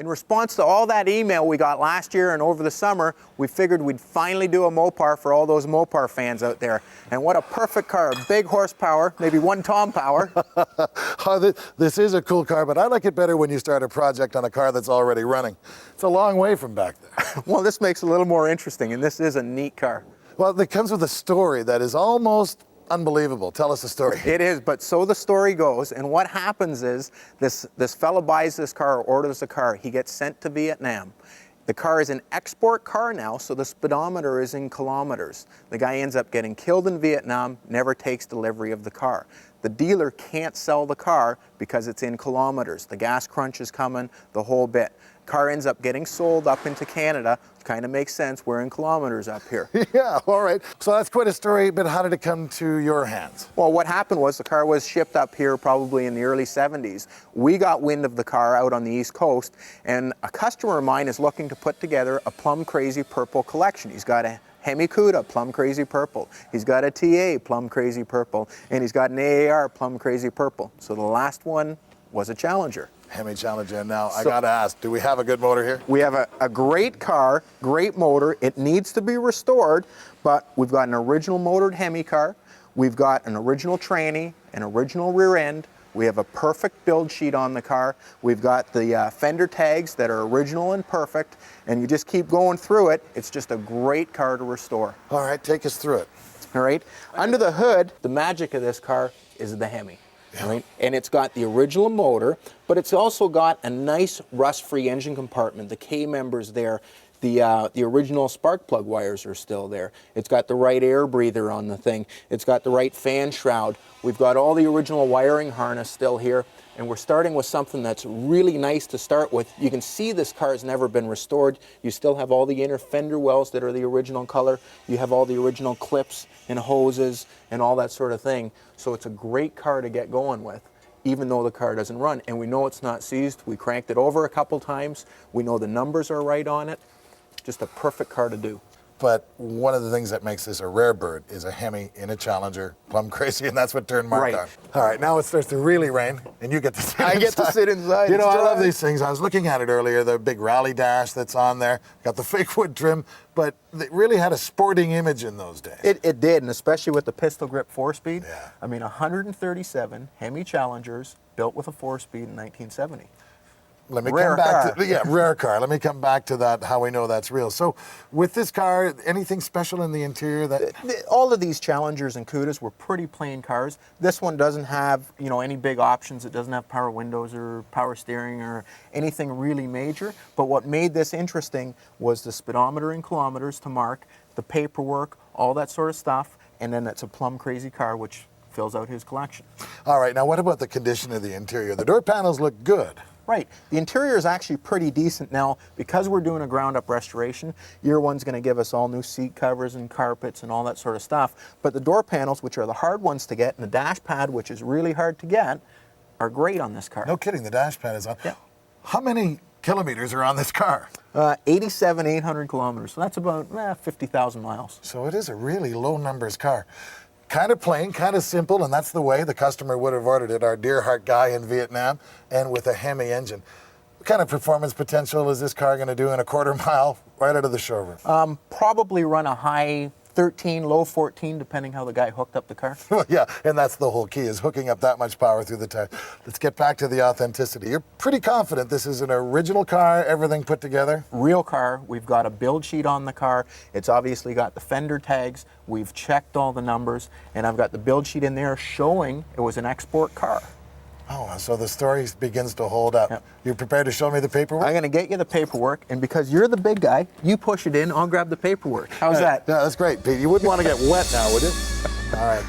In response to all that email we got last year and over the summer, we figured we'd finally do a Mopar for all those Mopar fans out there. And what a perfect car, big horsepower, maybe 1 Tom power. This is a cool car, but I like it better when you start a project on a car that's already running. It's a long way from back there. Well, this makes it a little more interesting, and this is a neat car. Well, it comes with a story that is almost unbelievable. Tell us the story. It is, but so the story goes, and what happens is this fella buys this car, or orders a car. He gets sent to Vietnam. The car is an export car now, so the speedometer is in kilometers. The guy ends up getting killed in Vietnam, never takes delivery of the car. The dealer can't sell the car because it's in kilometers. The gas crunch is coming, the whole bit. Car ends up getting sold up into Canada. Kind of makes sense, we're in kilometers up here. Yeah, all right. So that's quite a story, but how did it come to your hands? Well, what happened was the car was shipped up here probably in the early 70s. We got wind of the car out on the East Coast, and a customer of mine is looking to put together a Plum Crazy Purple collection. He's got a Hemi Cuda, Plum Crazy Purple. He's got a TA, Plum Crazy Purple, and he's got an AAR, Plum Crazy Purple. So the last one was a Challenger. Hemi Challenger. Now, I got to ask, do we have a good motor here? We have a great car, great motor. It needs to be restored, but we've got an original motored Hemi car. We've got an original tranny, an original rear end. We have a perfect build sheet on the car. We've got the fender tags that are original and perfect, and you just keep going through it. It's just a great car to restore. All right, take us through it. All right. Under the hood, the magic of this car is the Hemi. Yeah. Right? And it's got the original motor, but it's also got a nice rust-free engine compartment. The K-members there, the original spark plug wires are still there. It's got the right air breather on the thing. It's got the right fan shroud. We've got all the original wiring harness still here, and we're starting with something that's really nice to start with. You can see this car has never been restored. You still have all the inner fender wells that are the original color. You have all the original clips and hoses and all that sort of thing. So it's a great car to get going with, even though the car doesn't run. And we know it's not seized. We cranked it over a couple times. We know the numbers are right on it. Just a perfect car to do. But one of the things that makes this a rare bird is a Hemi in a Challenger, Plum Crazy, and that's what turned Mark on. All right, now it starts to really rain, and you get to sit inside. I get to sit inside. You know, I love these things. I was looking at it earlier, the big rally dash that's on there, got the fake wood trim, but it really had a sporting image in those days. It did, and especially with the pistol grip 4-speed. Yeah. I mean, 137 Hemi Challengers built with a 4-speed in 1970. Let me come back to rare car. Let me come back to that, how we know that's real. So with this car, anything special in the interior that all of these Challengers and Cudas were pretty plain cars. This one doesn't have, you know, any big options. It doesn't have power windows or power steering or anything really major. But what made this interesting was the speedometer in kilometers to Mark, the paperwork, all that sort of stuff, and then it's a Plum Crazy car which fills out his collection. All right, now what about the condition of the interior? The door panels look good. Right. The interior is actually pretty decent now. Because we're doing a ground-up restoration, year one's going to give us all new seat covers and carpets and all that sort of stuff. But the door panels, which are the hard ones to get, and the dash pad, which is really hard to get, are great on this car. No kidding, the dash pad is on. Yeah. How many kilometers are on this car? 87,800 kilometers. So that's about 50,000 miles. So it is a really low numbers car. Kind of plain, kind of simple, and that's the way the customer would have ordered it, our dear heart guy in Vietnam, and with a Hemi engine. What kind of performance potential is this car going to do in a quarter mile right out of the showroom? Probably run a high 13, low 14, depending how the guy hooked up the car. Well, yeah, and that's the whole key, is hooking up that much power through the tire. Let's get back to the authenticity. You're pretty confident this is an original car, everything put together? Real car. We've got a build sheet on the car. It's obviously got the fender tags. We've checked all the numbers, and I've got the build sheet in there showing it was an export car. Oh, so the story begins to hold up. Yep. You're prepared to show me the paperwork? I'm going to get you the paperwork, and because you're the big guy, you push it in, I'll grab the paperwork. How's that? Yeah, that's great, Pete. You wouldn't want to get wet now, would you? All right.